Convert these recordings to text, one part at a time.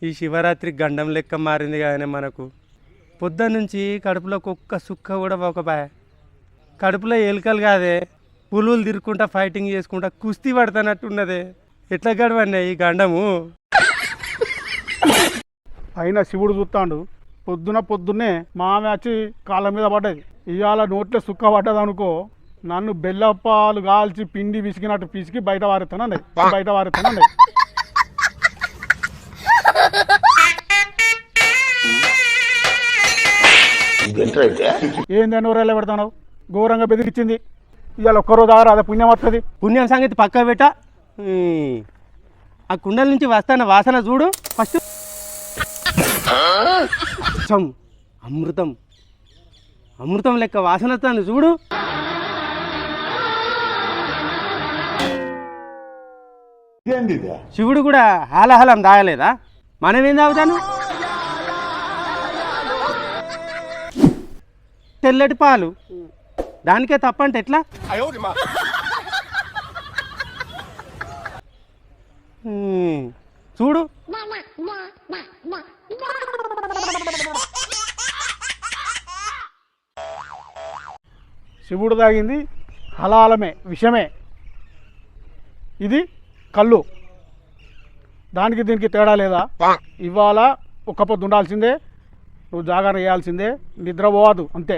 ఈ శివరాత్రి గండం లెక్క మారింది కానీ మనకు పొద్దున్న నుంచి కడుపులోకి ఒక్క సుక్క కూడా పోకపాయ. కడుపులో ఎలుకలు కాదే పులులు తిరుక్కుంటా ఫైటింగ్ చేసుకుంటా కుస్తీ పడుతున్నట్టున్నదే. ఎట్లా గడవన్నా ఈ గండము? అయినా శివుడు చూస్తాడు పొద్దున్నే మామె వచ్చి కాళ్ళ మీద పడ్డది. ఇవాళ నోట్లో సుక్క పడ్డది అనుకో, నన్ను బెల్లప్పాలు కాల్చి పిండి విసికినట్టు పిసికి బయట వారుతానండి. ఏందని ఊరేళ్ళ పెడతావు? ఘోరంగా బెదిరించింది. ఇవాళ ఒక్కరోజు ఆరు అదే పుణ్యం వస్తుంది. పుణ్యం సంగతి పక్క పెట్ట. ఆ కుండల నుంచి వస్తాన వాసన చూడు ఫస్ట్. అమృతం అమృతం లెక్క వాసన వస్తాను చూడు. శివుడు కూడా హాలహలం దాగలేదా? మనం ఏం తాగుతాను? తెల్లటి పాలు, దానికే తప్పంటే ఎట్లా? చూడు శివుడు తాగింది హలాలమే, విషమే. ఇది కళ్ళు. దానికి దీనికి తేడా లేదా? ఇవాళ ఒక్క పొద్దు ఉండాల్సిందే, నువ్వు జాగరణ చేయాల్సిందే, నిద్రపోవద్దు అంతే.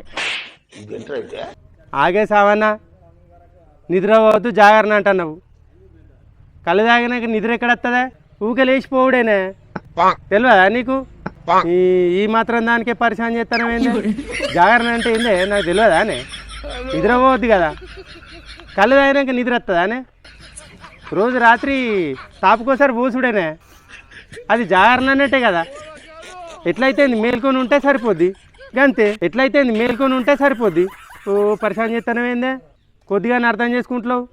ఆగే సావన్నా, నిద్రపోవద్దు జాగరణ అంటున్నావు. కళ్ళు తాగినాక నిద్ర ఎక్కడ వస్తుందా? ఊకే లేచిపోవుడేనే. తెలియదా నీకు? ఈ మాత్రం దానికే పరిశాన్ చేస్తాను ఏంది? జాగరణ అంటే ఏందే నాకు తెలియదా అనే? నిద్రపోవద్దు కదా. కళ్ళు తాగినాక నిద్ర వస్తుందా అనే? రోజు రాత్రి తాపుకోసారి పోసుడేనే, అది జాగరణ అన్నట్టే కదా. ఎట్లయితే మేల్కొని ఉంటే సరిపోద్ది గంతే. మేల్కొని ఉంటే సరిపోద్ది. ఓ పరిశాన్ చేస్తాను ఏందే? కొద్దిగానే అర్థం చేసుకుంటున్నావు.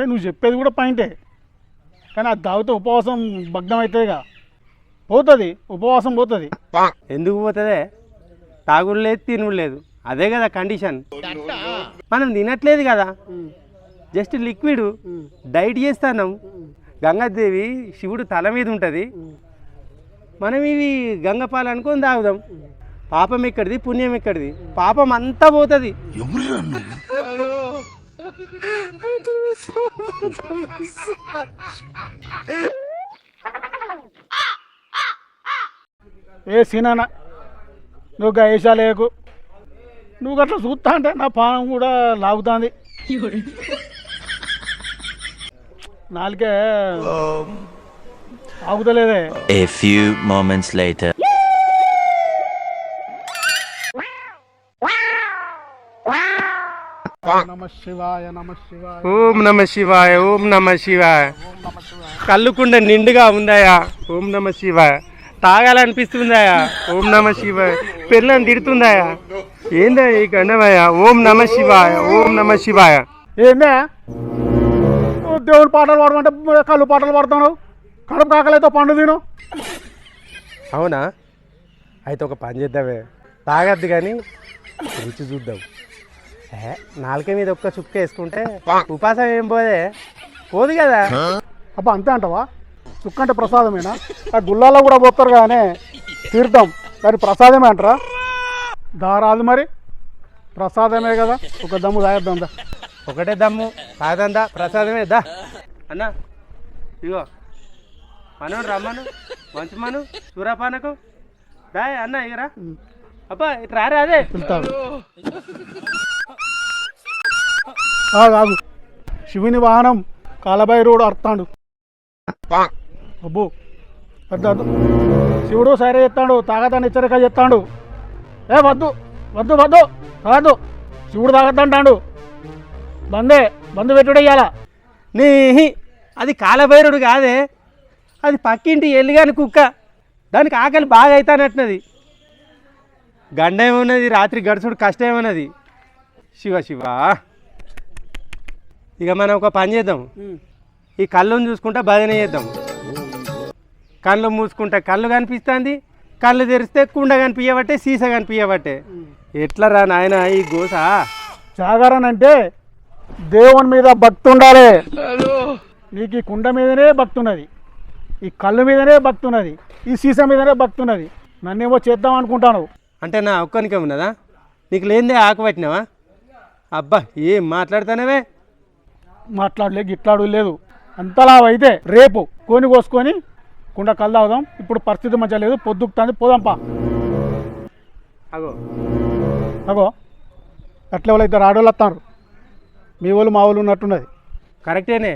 నువ్వు చెప్పేది కూడా పాయింటే, కానీ అది తాగితే ఉపవాసం భగ్నం అవుతుందిగా. పోతుంది, ఉపవాసం పోతుంది. ఎందుకు పోతుందే? తాగుడు లేదు, తినుడు లేదు, అదే కదా కండిషన్. మనం తినట్లేదు కదా, జస్ట్ లిక్విడ్ డైట్ చేస్తున్నాం. గంగాదేవి శివుడు తల మీద ఉంటుంది, మనం ఇవి గంగపాలు అనుకొని తాగుదాం. పాపం ఎక్కడిది, పుణ్యం ఎక్కడిది? పాపం అంతా పోతుంది. ఏ సీనానా, నువ్వు గయేషా లేకు. నువ్వు గట్లా చూస్తా అంటే నా పానం కూడా లాగుతుంది. నాలుకే ఆగుతలేదే. A few moments later. నమ శివాయ, నమ శివాయ, ఓం నమ శివాయ, ఓం నమ శివాయ. కళ్ళుకుండ నిండుగా ఉందాయా? ఓం నమ శివాయ. తాగాలనిపిస్తుందాయా? ఓం నమ శివాయ. పెళ్ళని తిడుతుందాయా? ఏందా ఈ గండమయ్యా? ఓం నమ శివాయ, ఓం నమ శివాయ. ఏందా దేవుని పాటలు పాడమంటే కళ్ళు పాటలు పాడుతున్నావు? కడుపు కాకలైతే పండు తిను. అవునా? అయితే ఒక పని చేద్దామే, తాగద్దు కానీ రుచి చూద్దాం. నాలుక మీద ఒక్క చుక్క వేసుకుంటే ఉపాసం ఏం పోదు కదా. అబ్బా అంతే అంటావా? చుక్క అంటే ప్రసాదమేనా? ఆ గుళ్ళాల్లో కూడా పోతారు కానీ తీర్థం, దాని ప్రసాదమే అంటారా? దారాదు మరి, ప్రసాదమే కదా. ఒక దమ్ము తాగేద్దాం దా. ఒకటే దమ్ము కాదందా, ప్రసాదమే దా. అన్న ఇగో మనోడు రమ్మను, మంచి మను సూరాపానకు దాయ్ అన్న ఇగరా. అబ్బా ఇటు రారా. అదే వెళ్తాడు. కాదు, శివుని వాహనం కాలభైరవుడు అర్థాడు. అబ్బో వద్దు, శివుడు సరే చెప్తాడు, తాగతాను హెచ్చరిక చెప్తాడు. ఏ వద్దు వద్దు వద్దు తాగద్దు, శివుడు తాగద్దంటాడు. బంధు పెట్టుడు ఇయ్యాల. నీ అది కాలభైరుడు కాదే, అది పక్కింటి ఎల్లిగాని కుక్క. దానికి ఆకలి బాగా అవుతానట్టున్నది. గండ ఏమున్నది, రాత్రి గడుచుడు కష్టం ఏమన్నది. శివ శివ. ఇక మనం ఒక పని చేద్దాం, ఈ కళ్ళుని చూసుకుంటా భజన చేద్దాం. కళ్ళు మూసుకుంటే కళ్ళు కనిపిస్తుంది, కళ్ళు తెరిస్తే కుండ కనిపించబట్టే, సీస కనిపించబట్టే. ఎట్లా రా నాయన ఈ గోస? జాగరణ అంటే దేవుని మీద భక్తి ఉండాలి. నీకు ఈ కుండ మీదనే భక్తి ఉన్నది, ఈ కళ్ళు మీదనే భక్తి ఉన్నది, ఈ సీసా మీదనే భక్తి ఉన్నది. నన్నేమో చేద్దాం అనుకుంటాను. అంటే నా ఒక్కనికే ఉన్నదా? నీకు లేనిదే ఆకు పట్టినావా? అబ్బా ఏం మాట్లాడుతానవే. మాట్లాడలే గిట్లాడు లేదు. అంతలా అయితే రేపు కోని కోసుకొని కుండ కళ్ళు తాగుదాం. ఇప్పుడు పరిస్థితి మంచిగా లేదు, పొద్దుకుతుంది, పోదాంపా. అగో అగో అట్లా వాళ్ళు అయితే ఆడవాళ్ళు వస్తారు. మీ వాళ్ళు మా వాళ్ళు ఉన్నట్టున్నది. కరెక్టేనే.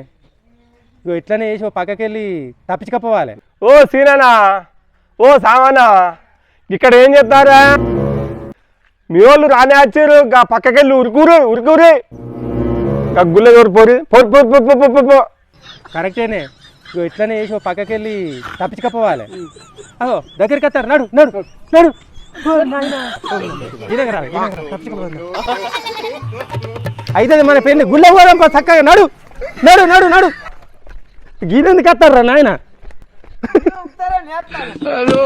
ఇగో ఇట్లనే వేసి ఓ పక్కకి వెళ్ళి తప్పించుకపోవాలి. ఓ సీననా, ఓ సామానా, ఇక్కడ ఏం చెప్తారా? మీ వాళ్ళు రానే వచ్చారు, పక్కకెళ్ళి ఉరుకురి గుళ్ళ పోరి పోరు పోరు పోరు పోరు పోరు పో. కరెక్టేనే. ఇగో ఇట్లనే వేసి ఓ పక్కకి వెళ్ళి తప్పించుకపోవాలి. అగో దగ్గరికి వస్తారు. నడు నడు నడు. అయితే మన పెళ్ళి గుళ్ళ పోదాం చక్కగా. నడు నడు నడు నడు. గీనెందుకు వస్తారా నాయన? హలో